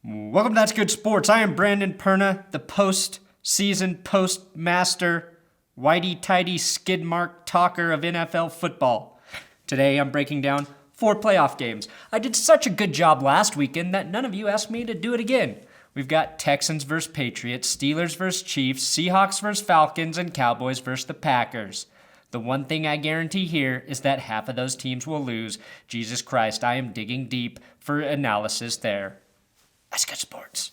Welcome to That's Good Sports. I am Brandon Perna, the post-season postmaster, whitey-tighty skid mark talker of NFL football. Today I'm breaking down 4 playoff games. I did such a good job last weekend that none of you asked me to do it again. We've got Texans versus Patriots, Steelers versus Chiefs, Seahawks versus Falcons, and Cowboys versus the Packers. The one thing I guarantee here is that half of those teams will lose. Jesus Christ, I am digging deep for analysis there. That's Good Sports.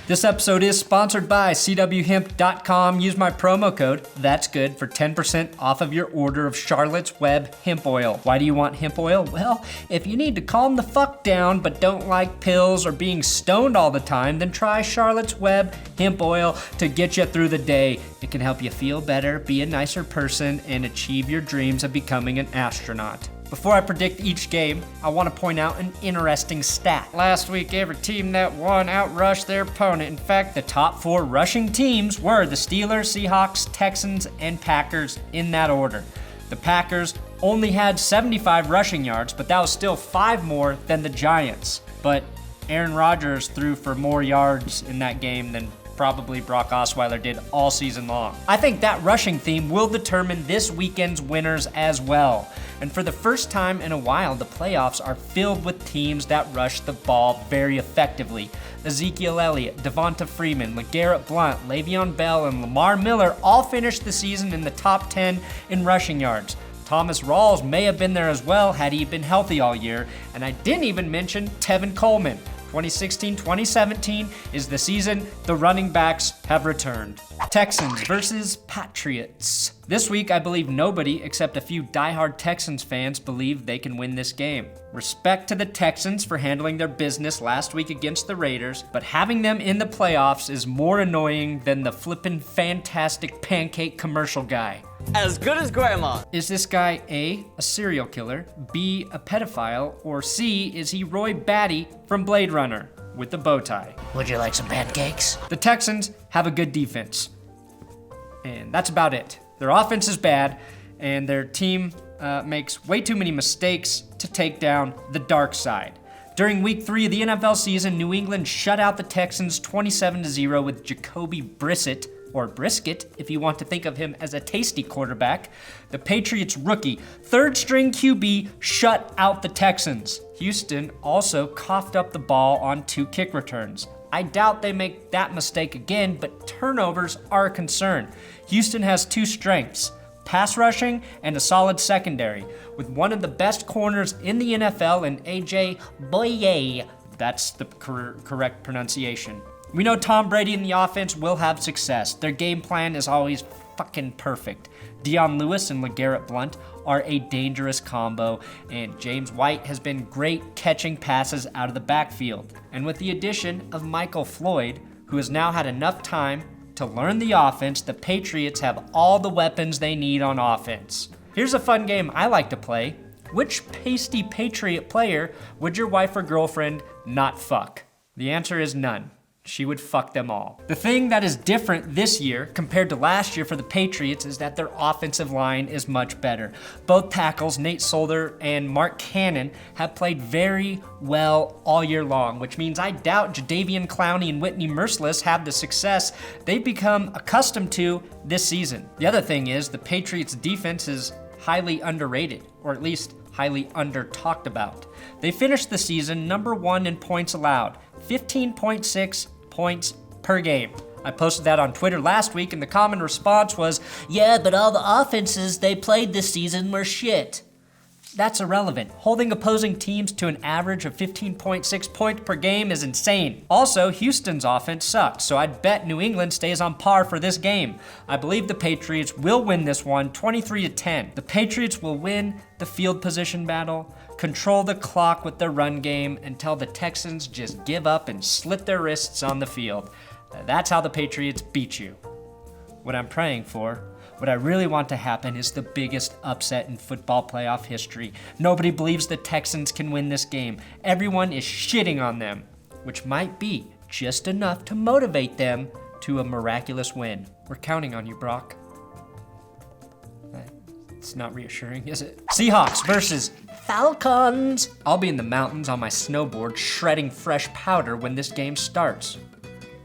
This episode is sponsored by CWHemp.com. Use my promo code, That's Good, for 10% off of your order of Charlotte's Web hemp oil. Why do you want hemp oil? Well, if you need to calm the fuck down but don't like pills or being stoned all the time, then try Charlotte's Web hemp oil to get you through the day. It can help you feel better, be a nicer person, and achieve your dreams of becoming an astronaut. Before I predict each game, I want to point out an interesting stat. Last week, every team that won outrushed their opponent. In fact, the top 4 rushing teams were the Steelers, Seahawks, Texans, and Packers in that order. The Packers only had 75 rushing yards, but that was still 5 more than the Giants. But Aaron Rodgers threw for more yards in that game than probably Brock Osweiler did all season long. I think that rushing theme will determine this weekend's winners as well. And for the first time in a while, the playoffs are filled with teams that rush the ball very effectively. Ezekiel Elliott, Devonta Freeman, Legarrette Blount, Le'Veon Bell, and Lamar Miller all finished the season in the top 10 in rushing yards. Thomas Rawls may have been there as well had he been healthy all year. And I didn't even mention Tevin Coleman. 2016-2017 is the season the running backs have returned. Texans versus Patriots. This week, I believe nobody except a few diehard Texans fans believe they can win this game. Respect to the Texans for handling their business last week against the Raiders, but having them in the playoffs is more annoying than the flippin' fantastic pancake commercial guy. As good as grandma. Is this guy A, a serial killer, B, a pedophile, or C, is he Roy Batty from Blade Runner with the bow tie? Would you like some pancakes? The Texans have a good defense, and that's about it. Their offense is bad, and their team makes way too many mistakes to take down the dark side. During week 3 of the NFL season, New England shut out the Texans 27-0 with Jacoby Brissett, or Brisket, if you want to think of him as a tasty quarterback. The Patriots rookie, 3rd-string QB, shut out the Texans. Houston also coughed up the ball on 2 kick returns. I doubt they make that mistake again, but turnovers are a concern. Houston has 2 strengths, pass rushing and a solid secondary, with one of the best corners in the NFL in A.J. Bouye. That's the correct pronunciation. We know Tom Brady and the offense will have success. Their game plan is always fucking perfect. Dion Lewis and Legarrette Blount are a dangerous combo, and James White has been great catching passes out of the backfield. And with the addition of Michael Floyd, who has now had enough time to learn the offense, the Patriots have all the weapons they need on offense. Here's a fun game I like to play. Which pasty Patriot player would your wife or girlfriend not fuck? The answer is none. She would fuck them all. The thing that is different this year compared to last year for the Patriots is that their offensive line is much better. Both tackles, Nate Solder and Mark Cannon, have played very well all year long, which means I doubt Jadeveon Clowney and Whitney Merciless have the success they've become accustomed to this season. The other thing is the Patriots defense is highly underrated, or at least highly under-talked about. They finished the season number 1 in points allowed, 15.6 points per game. I posted that on Twitter last week, and the common response was, yeah, but all the offenses they played this season were shit. That's irrelevant. Holding opposing teams to an average of 15.6 points per game is insane. Also, Houston's offense sucks, so I'd bet New England stays on par for this game. I believe the Patriots will win this one 23-10. The Patriots will win the field position battle, control the clock with their run game, and tell the Texans just give up and slit their wrists on the field. That's how the Patriots beat you. What I'm praying for, what I really want to happen, is the biggest upset in football playoff history. Nobody believes the Texans can win this game. Everyone is shitting on them, which might be just enough to motivate them to a miraculous win. We're counting on you, Brock. It's not reassuring, is it? Seahawks versus Falcons. I'll be in the mountains on my snowboard shredding fresh powder when this game starts.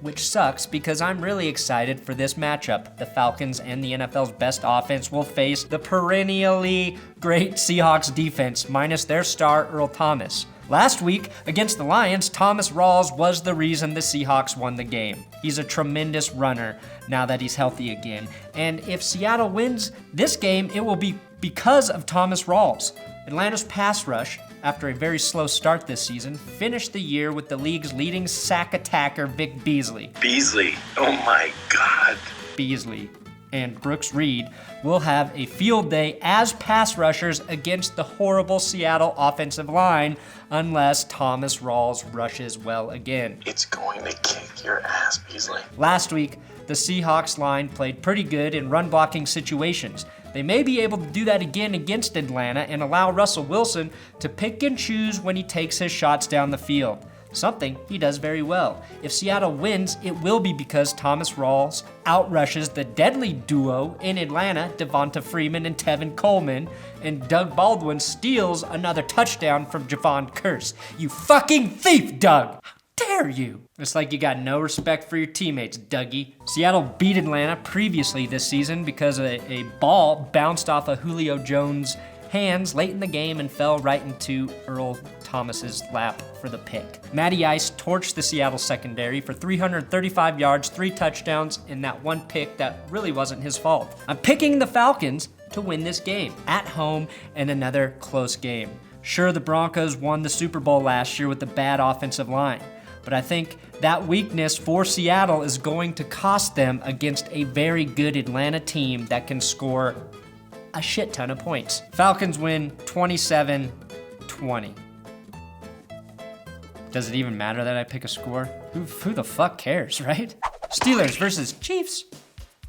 Which sucks because I'm really excited for this matchup. The Falcons and the NFL's best offense will face the perennially great Seahawks defense minus their star Earl Thomas. Last week, against the Lions, Thomas Rawls was the reason the Seahawks won the game. He's a tremendous runner now that he's healthy again. And if Seattle wins this game, it will be because of Thomas Rawls. Atlanta's pass rush, after a very slow start this season, finished the year with the league's leading sack attacker, Vic Beasley. Beasley, oh my God. Beasley and Brooks Reed will have a field day as pass rushers against the horrible Seattle offensive line unless Thomas Rawls rushes well again. It's going to kick your ass, Beasley. Last week, the Seahawks line played pretty good in run blocking situations. They may be able to do that again against Atlanta and allow Russell Wilson to pick and choose when he takes his shots down the field. Something he does very well. If Seattle wins, it will be because Thomas Rawls outrushes the deadly duo in Atlanta, Devonta Freeman and Tevin Coleman, and Doug Baldwin steals another touchdown from Javon Curse. You fucking thief, Doug! How dare you? It's like you got no respect for your teammates, Dougie. Seattle beat Atlanta previously this season because a ball bounced off of Julio Jones' hands late in the game and fell right into Earl Thomas's lap for the pick. Matty Ice torched the Seattle secondary for 335 yards, 3 touchdowns, and that one pick that really wasn't his fault. I'm picking the Falcons to win this game at home and another close game. Sure, the Broncos won the Super Bowl last year with the bad offensive line, but I think that weakness for Seattle is going to cost them against a very good Atlanta team that can score a shit ton of points. Falcons win 27-20. Does it even matter that I pick a score? Who the fuck cares, right? Steelers versus Chiefs.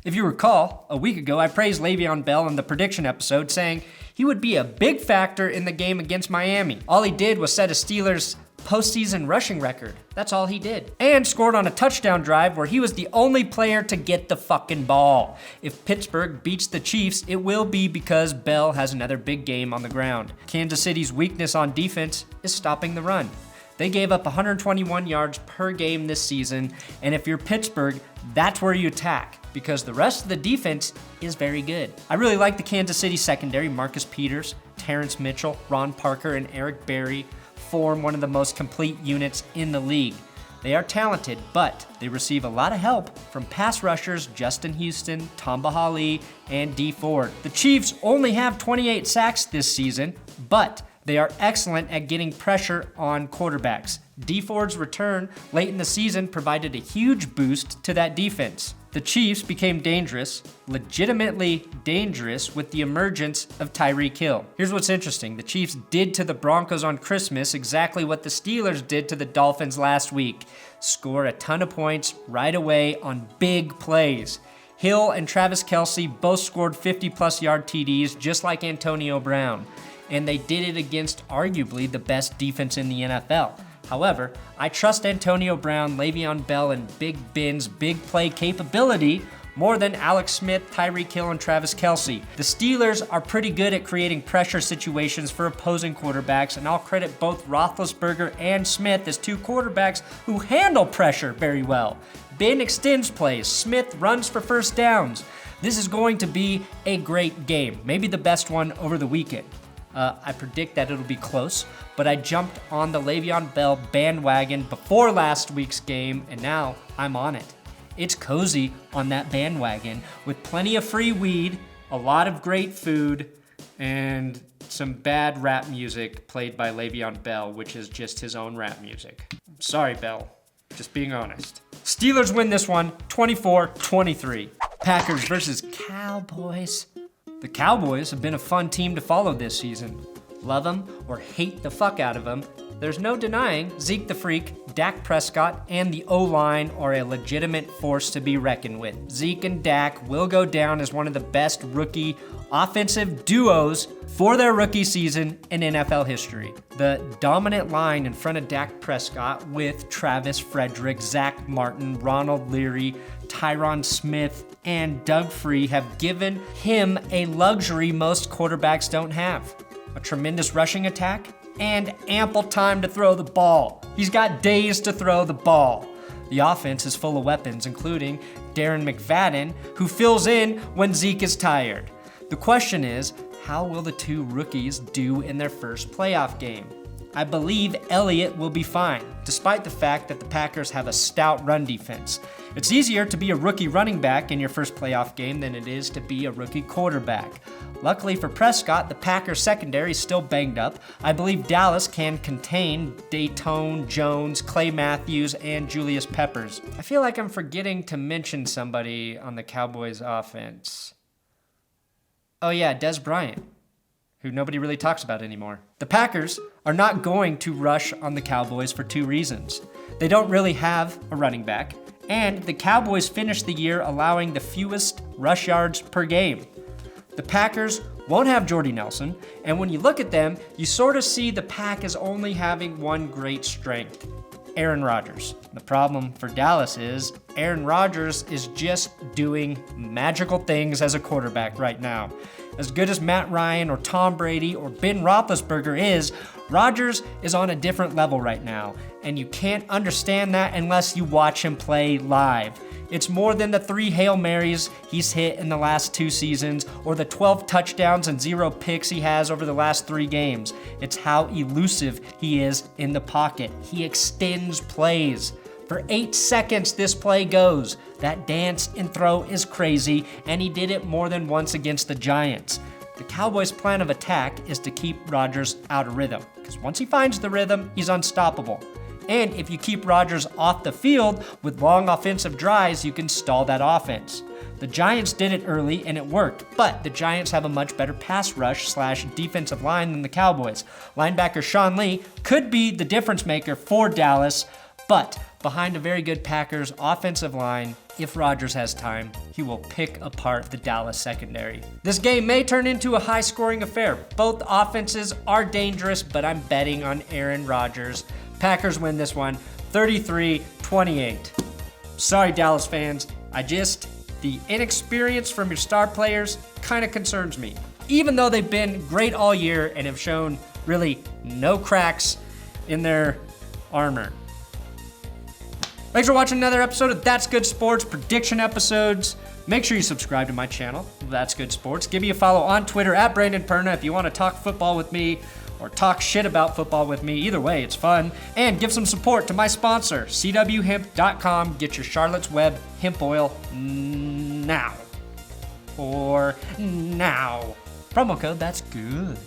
If you recall, a week ago I praised Le'Veon Bell in the prediction episode, saying he would be a big factor in the game against Miami. All he did was set a Steelers postseason rushing record. That's all he did. And scored on a touchdown drive where he was the only player to get the fucking ball. If Pittsburgh beats the Chiefs, it will be because Bell has another big game on the ground. Kansas City's weakness on defense is stopping the run. They gave up 121 yards per game this season, and if you're Pittsburgh, that's where you attack, because the rest of the defense is very good. I really like the Kansas City secondary. Marcus Peters, Terrence Mitchell, Ron Parker, and Eric Berry form one of the most complete units in the league. They are talented, but they receive a lot of help from pass rushers Justin Houston, Tamba Hali, and Dee Ford. The Chiefs only have 28 sacks this season, but they are excellent at getting pressure on quarterbacks. Dee Ford's return late in the season provided a huge boost to that defense. The Chiefs became dangerous, legitimately dangerous, with the emergence of Tyreek Hill. Here's what's interesting. The Chiefs did to the Broncos on Christmas exactly what the Steelers did to the Dolphins last week. Score a ton of points right away on big plays. Hill and Travis Kelce both scored 50-plus yard TDs just like Antonio Brown. And they did it against arguably the best defense in the NFL. However, I trust Antonio Brown, Le'Veon Bell, and Big Ben's big play capability more than Alex Smith, Tyreek Hill, and Travis Kelce. The Steelers are pretty good at creating pressure situations for opposing quarterbacks, and I'll credit both Roethlisberger and Smith as two quarterbacks who handle pressure very well. Ben extends plays, Smith runs for first downs. This is going to be a great game, maybe the best one over the weekend. I predict that it'll be close, but I jumped on the Le'Veon Bell bandwagon before last week's game, and now I'm on it. It's cozy on that bandwagon with plenty of free weed, a lot of great food, and some bad rap music played by Le'Veon Bell, which is just his own rap music. Sorry, Bell. Just being honest. Steelers win this one, 24-23. Packers versus Cowboys. The Cowboys have been a fun team to follow this season. Love them or hate the fuck out of them, there's no denying Zeke the Freak Dak Prescott and the O-line are a legitimate force to be reckoned with. Zeke and Dak will go down as one of the best rookie offensive duos for their rookie season in NFL history. The dominant line in front of Dak Prescott with Travis Frederick, Zach Martin, Ronald Leary, Tyron Smith, and Doug Free have given him a luxury most quarterbacks don't have: a tremendous rushing attack and ample time to throw the ball. He's got days to throw the ball. The offense is full of weapons, including Darren McFadden, who fills in when Zeke is tired. The question is, how will the two rookies do in their first playoff game? I believe Elliott will be fine, despite the fact that the Packers have a stout run defense. It's easier to be a rookie running back in your first playoff game than it is to be a rookie quarterback. Luckily for Prescott, the Packers secondary is still banged up. I believe Dallas can contain Dayton Jones, Clay Matthews, and Julius Peppers. I feel like I'm forgetting to mention somebody on the Cowboys offense. Oh yeah, Des Bryant, who nobody really talks about anymore. The Packers are not going to rush on the Cowboys for two reasons. They don't really have a running back, and the Cowboys finished the year allowing the fewest rush yards per game. The Packers won't have Jordy Nelson, and when you look at them, you sort of see the pack as only having one great strength: Aaron Rodgers. The problem for Dallas is Aaron Rodgers is just doing magical things as a quarterback right now. As good as Matt Ryan or Tom Brady or Ben Roethlisberger is, Rodgers is on a different level right now, and you can't understand that unless you watch him play live. It's more than the 3 Hail Marys he's hit in the last 2 seasons or the 12 touchdowns and 0 picks he has over the last 3 games. It's how elusive he is in the pocket. He extends plays. For 8 seconds this play goes. That dance and throw is crazy, and he did it more than once against the Giants. The Cowboys' plan of attack is to keep Rodgers out of rhythm, because once he finds the rhythm, he's unstoppable. And if you keep Rodgers off the field with long offensive drives, you can stall that offense. The Giants did it early and it worked, but the Giants have a much better pass rush / defensive line than the Cowboys. Linebacker Sean Lee could be the difference maker for Dallas, but behind a very good Packers offensive line, if Rodgers has time, he will pick apart the Dallas secondary. This game may turn into a high-scoring affair. Both offenses are dangerous, but I'm betting on Aaron Rodgers. Packers win this one, 33-28. Sorry, Dallas fans. The inexperience from your star players kind of concerns me. Even though they've been great all year and have shown really no cracks in their armor. Thanks for watching another episode of That's Good Sports prediction episodes. Make sure you subscribe to my channel, That's Good Sports. Give me a follow on Twitter at Brandon Perna if you want to talk football with me or talk shit about football with me. Either way, it's fun. And give some support to my sponsor, CWHemp.com. Get your Charlotte's Web hemp oil now. Promo code That's Good.